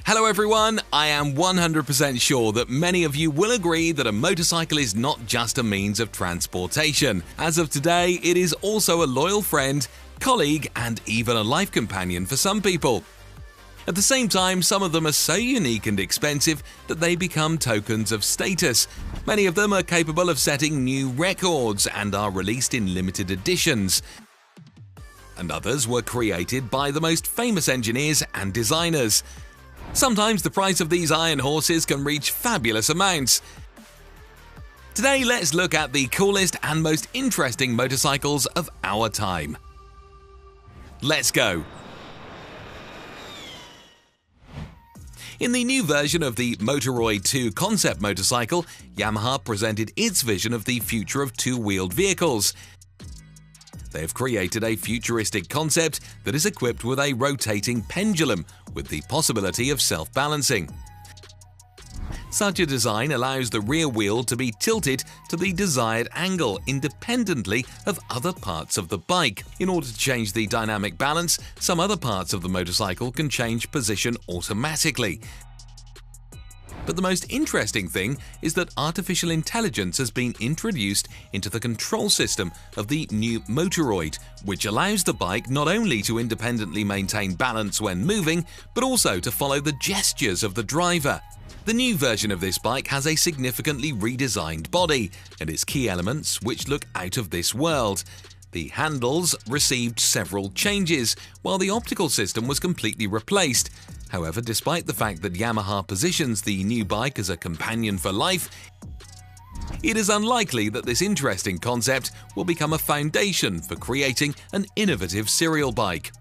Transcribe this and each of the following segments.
Hello everyone, I am 100% sure that many of you will agree that a motorcycle is not just a means of transportation. As of today, it is also a loyal friend, colleague, and even a life companion for some people. At the same time, some of them are so unique and expensive that they become tokens of status. Many of them are capable of setting new records and are released in limited editions. And others were created by the most famous engineers and designers. Sometimes the price of these iron horses can reach fabulous amounts. Today, let's look at the coolest and most interesting motorcycles of our time. Let's go! In the new version of the Motoroid 2 concept motorcycle, Yamaha presented its vision of the future of two-wheeled vehicles. They have created a futuristic concept that is equipped with a rotating pendulum with the possibility of self-balancing. Such a design allows the rear wheel to be tilted to the desired angle independently of other parts of the bike. In order to change the dynamic balance, some other parts of the motorcycle can change position automatically. But the most interesting thing is that artificial intelligence has been introduced into the control system of the new Motoroid, which allows the bike not only to independently maintain balance when moving, but also to follow the gestures of the driver. The new version of this bike has a significantly redesigned body, and its key elements which look out of this world. The handles received several changes, while the optical system was completely replaced. However, despite the fact that Yamaha positions the new bike as a companion for life, it is unlikely that this interesting concept will become a foundation for creating an innovative serial bike.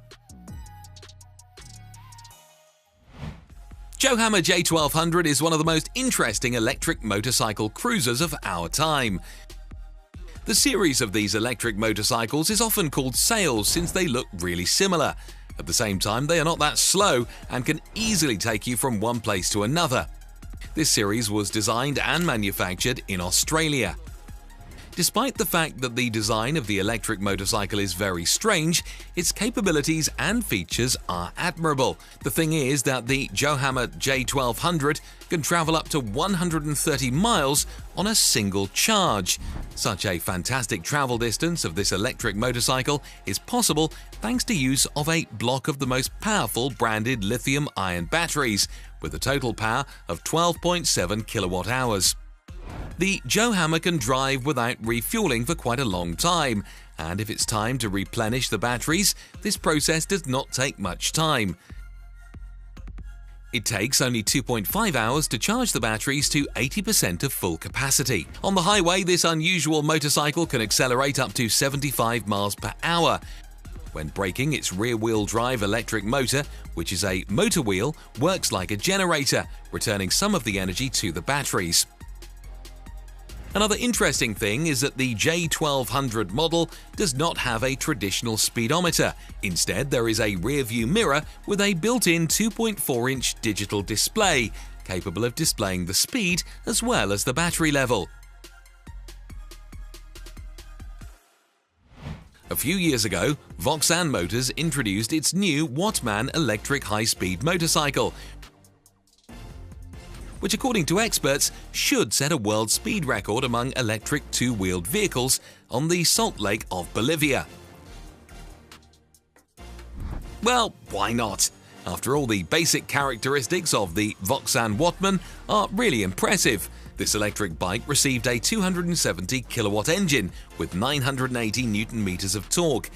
Yokohama J1200 is one of the most interesting electric motorcycle cruisers of our time. The series of these electric motorcycles is often called Sails since they look really similar. At the same time, they are not that slow and can easily take you from one place to another. This series was designed and manufactured in Australia. Despite the fact that the design of the electric motorcycle is very strange, its capabilities and features are admirable. The thing is that the Yokohama J1200 can travel up to 130 miles on a single charge. Such a fantastic travel distance of this electric motorcycle is possible thanks to use of a block of the most powerful branded lithium-ion batteries, with a total power of 12.7 kilowatt-hours. The Yokohama can drive without refueling for quite a long time, and if it's time to replenish the batteries, this process does not take much time. It takes only 2.5 hours to charge the batteries to 80% of full capacity. On the highway, this unusual motorcycle can accelerate up to 75 miles per hour. When braking, its rear-wheel drive electric motor, which is a motor wheel, works like a generator, returning some of the energy to the batteries. Another interesting thing is that the J1200 model does not have a traditional speedometer. Instead, there is a rear-view mirror with a built-in 2.4-inch digital display, capable of displaying the speed as well as the battery level. A few years ago, Vauxhall Motors introduced its new Wattman electric high-speed motorcycle, which according to experts should set a world speed record among electric two-wheeled vehicles on the Salt Lake of Bolivia. Well, why not? After all, the basic characteristics of the Vauxhall Wattman are really impressive. This electric bike received a 270 kilowatt engine with 980 newton meters of torque.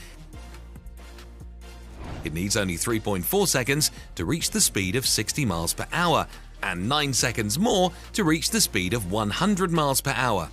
It needs only 3.4 seconds to reach the speed of 60 miles per hour, and 9 seconds more to reach the speed of 100 miles per hour.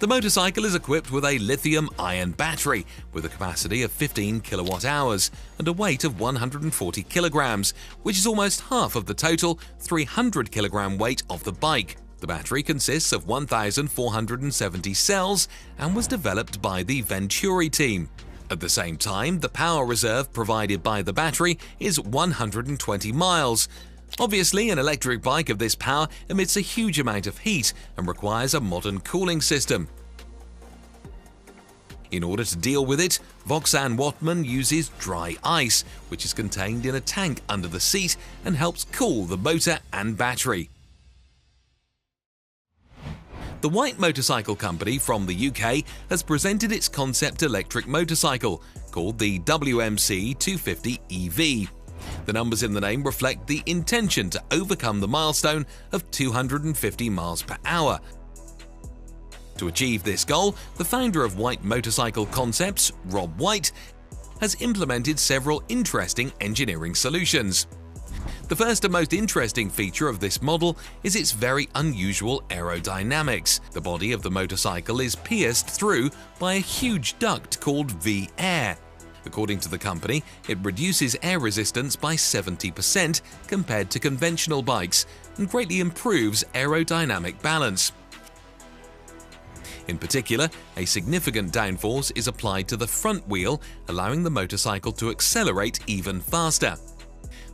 The motorcycle is equipped with a lithium-ion battery with a capacity of 15 kilowatt-hours and a weight of 140 kilograms, which is almost half of the total 300-kilogram weight of the bike. The battery consists of 1,470 cells and was developed by the Venturi team. At the same time, the power reserve provided by the battery is 120 miles. Obviously, an electric bike of this power emits a huge amount of heat and requires a modern cooling system. In order to deal with it, Vauxhall Wattmann uses dry ice, which is contained in a tank under the seat and helps cool the motor and battery. The White Motorcycle Company from the UK has presented its concept electric motorcycle, called the WMC 250 EV. The numbers in the name reflect the intention to overcome the milestone of 250 miles per hour. To achieve this goal, the founder of White Motorcycle Concepts, Rob White, has implemented several interesting engineering solutions. The first and most interesting feature of this model is its very unusual aerodynamics. The body of the motorcycle is pierced through by a huge duct called V-Air. According to the company, it reduces air resistance by 70% compared to conventional bikes and greatly improves aerodynamic balance. In particular, a significant downforce is applied to the front wheel, allowing the motorcycle to accelerate even faster.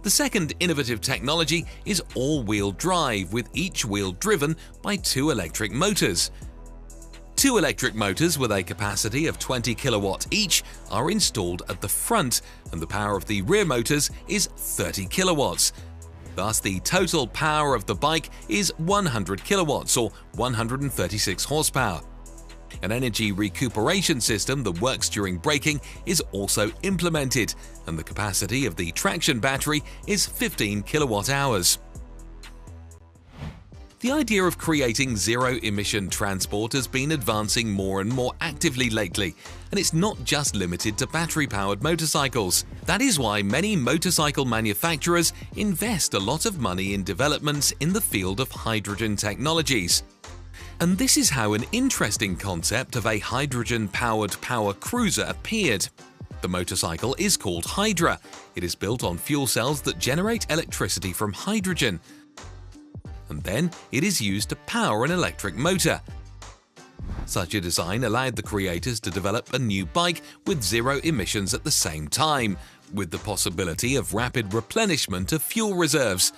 The second innovative technology is all-wheel drive, with each wheel driven by 2 electric motors. 2 electric motors with a capacity of 20 kilowatts each are installed at the front, and the power of the rear motors is 30 kilowatts. Thus, the total power of the bike is 100 kilowatts or 136 horsepower. An energy recuperation system that works during braking is also implemented, and the capacity of the traction battery is 15 kilowatt-hours. The idea of creating zero-emission transport has been advancing more and more actively lately, and it's not just limited to battery-powered motorcycles. That is why many motorcycle manufacturers invest a lot of money in developments in the field of hydrogen technologies. And this is how an interesting concept of a hydrogen-powered power cruiser appeared. The motorcycle is called Hydra. It is built on fuel cells that generate electricity from hydrogen, and then it is used to power an electric motor. Such a design allowed the creators to develop a new bike with zero emissions at the same time, with the possibility of rapid replenishment of fuel reserves.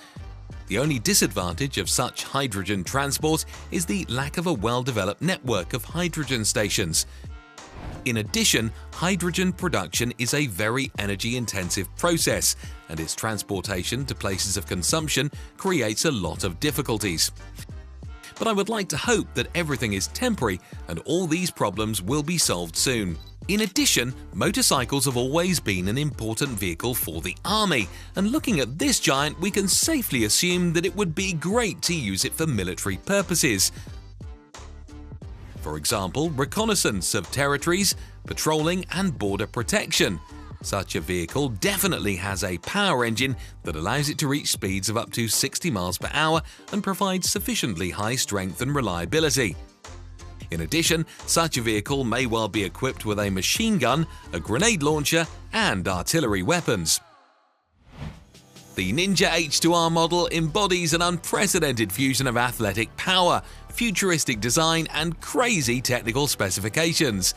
The only disadvantage of such hydrogen transport is the lack of a well-developed network of hydrogen stations. In addition, hydrogen production is a very energy-intensive process, and its transportation to places of consumption creates a lot of difficulties. But I would like to hope that everything is temporary and all these problems will be solved soon. In addition, motorcycles have always been an important vehicle for the army, and looking at this giant, we can safely assume that it would be great to use it for military purposes. For example, reconnaissance of territories, patrolling and border protection. Such a vehicle definitely has a power engine that allows it to reach speeds of up to 60 miles per hour and provides sufficiently high strength and reliability. In addition, such a vehicle may well be equipped with a machine gun, a grenade launcher, and artillery weapons. The Ninja H2R model embodies an unprecedented fusion of athletic power, futuristic design, and crazy technical specifications.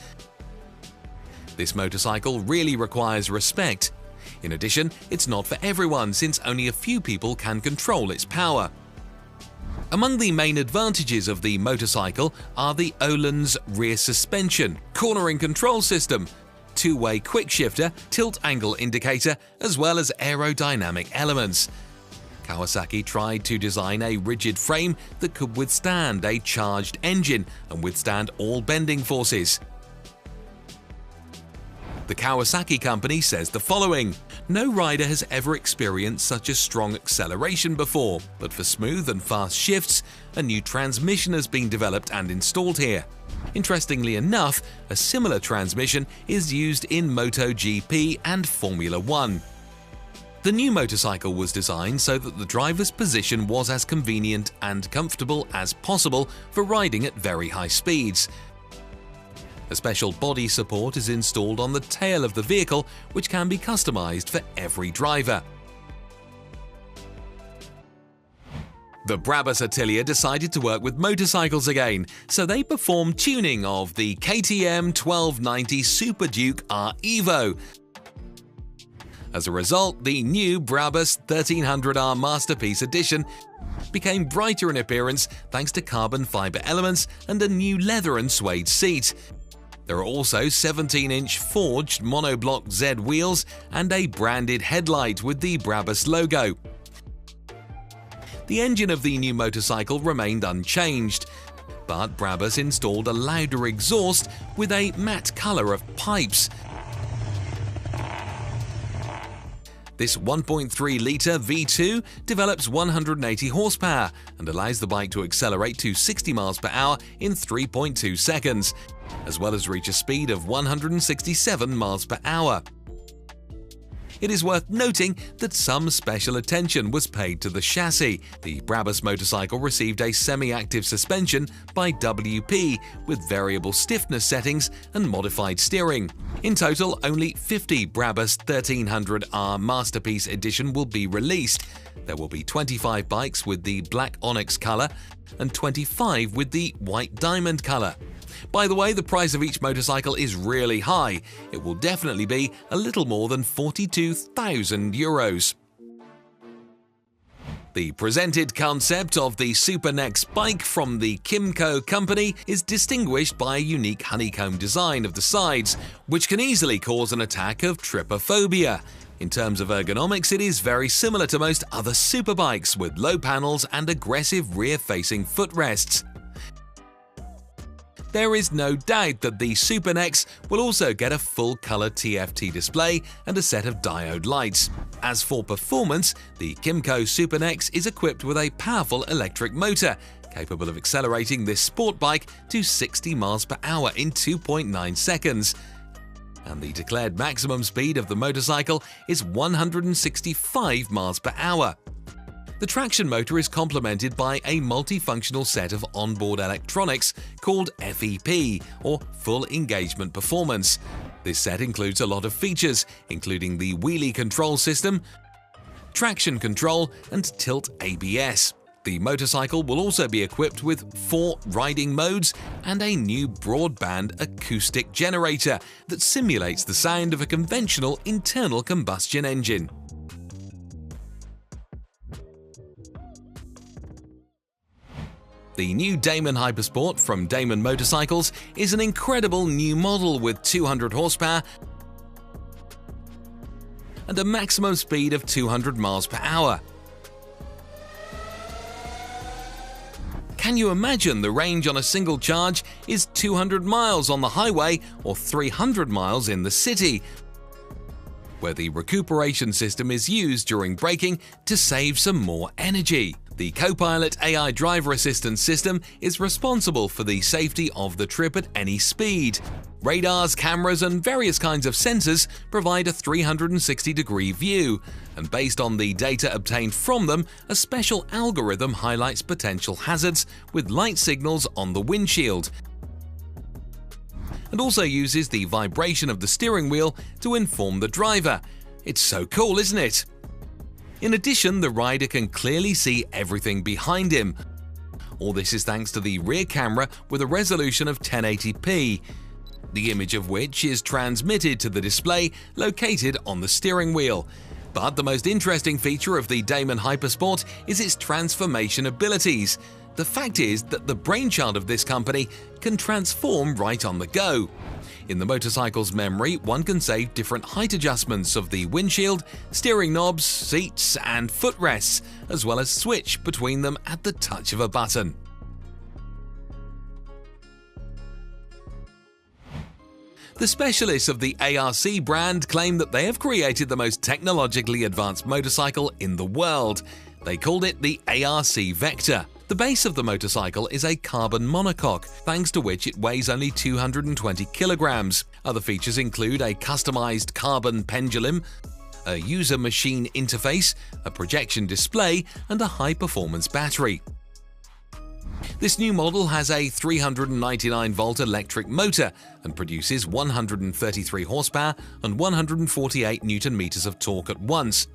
This motorcycle really requires respect. In addition, it's not for everyone, since only a few people can control its power. Among the main advantages of the motorcycle are the Öhlins rear suspension, cornering control system, two-way quick shifter, tilt angle indicator, as well as aerodynamic elements. Kawasaki tried to design a rigid frame that could withstand a charged engine and withstand all bending forces. The Kawasaki company says the following: "No rider has ever experienced such a strong acceleration before, but for smooth and fast shifts, a new transmission has been developed and installed here." Interestingly enough, a similar transmission is used in MotoGP and Formula 1. The new motorcycle was designed so that the driver's position was as convenient and comfortable as possible for riding at very high speeds. A special body support is installed on the tail of the vehicle, which can be customized for every driver. The Brabus Atelier decided to work with motorcycles again, so they performed tuning of the KTM 1290 Super Duke R Evo. As a result, the new Brabus 1300R Masterpiece Edition became brighter in appearance thanks to carbon fiber elements and a new leather and suede seat. There are also 17-inch forged monoblock Z wheels and a branded headlight with the Brabus logo. The engine of the new motorcycle remained unchanged, but Brabus installed a louder exhaust with a matte colour of pipes. This 1.3-litre V2 develops 180 horsepower and allows the bike to accelerate to 60 miles per hour in 3.2 seconds, as well as reach a speed of 167 miles per hour. It is worth noting that some special attention was paid to the chassis. The Brabus motorcycle received a semi-active suspension by WP with variable stiffness settings and modified steering. In total, only 50 Brabus 1300R Masterpiece Edition will be released. There will be 25 bikes with the black onyx color and 25 with the white diamond color. By the way, the price of each motorcycle is really high. It will definitely be a little more than 42,000 euros. The presented concept of the SuperNex bike from the Kymco company is distinguished by a unique honeycomb design of the sides, which can easily cause an attack of trypophobia. In terms of ergonomics, it is very similar to most other superbikes, with low panels and aggressive rear-facing footrests. There is no doubt that the SuperNex will also get a full-color TFT display and a set of diode lights. As for performance, the Kymco SuperNex is equipped with a powerful electric motor, capable of accelerating this sport bike to 60 miles per hour in 2.9 seconds. And the declared maximum speed of the motorcycle is 165 miles per hour. The traction motor is complemented by a multifunctional set of onboard electronics called FEP, or Full Engagement Performance. This set includes a lot of features, including the wheelie control system, traction control, and tilt ABS. The motorcycle will also be equipped with 4 riding modes and a new broadband acoustic generator that simulates the sound of a conventional internal combustion engine. The new Damon Hypersport from Damon Motorcycles is an incredible new model with 200 horsepower and a maximum speed of 200 miles per hour. Can you imagine the range on a single charge is 200 miles on the highway or 300 miles in the city, where the recuperation system is used during braking to save some more energy. The Copilot AI driver assistance system is responsible for the safety of the trip at any speed. Radars, cameras, and various kinds of sensors provide a 360-degree view, and based on the data obtained from them, a special algorithm highlights potential hazards with light signals on the windshield, and also uses the vibration of the steering wheel to inform the driver. It's so cool, isn't it? In addition, the rider can clearly see everything behind him. All this is thanks to the rear camera with a resolution of 1080p, the image of which is transmitted to the display located on the steering wheel. But the most interesting feature of the Damon Hypersport is its transformation abilities. The fact is that the brainchild of this company can transform right on the go. In the motorcycle's memory, one can save different height adjustments of the windshield, steering knobs, seats, and footrests, as well as switch between them at the touch of a button. The specialists of the ARC brand claim that they have created the most technologically advanced motorcycle in the world. They called it the ARC Vector. The base of the motorcycle is a carbon monocoque, thanks to which it weighs only 220 kilograms. Other features include a customized carbon pendulum, a user-machine interface, a projection display, and a high-performance battery. This new model has a 399-volt electric motor and produces 133 horsepower and 148 Nm of torque at once.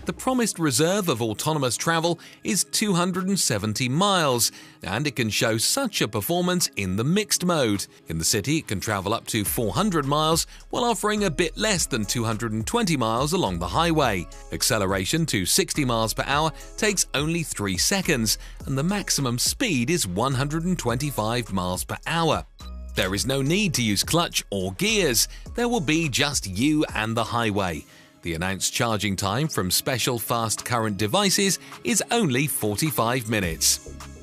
The promised reserve of autonomous travel is 270 miles, and it can show such a performance in the mixed mode. In the city, it can travel up to 400 miles while offering a bit less than 220 miles along the highway. Acceleration to 60 miles per hour takes only 3 seconds, and the maximum speed is 125 miles per hour. There is no need to use clutch or gears. There will be just you and the highway. The announced charging time from special fast current devices is only 45 minutes.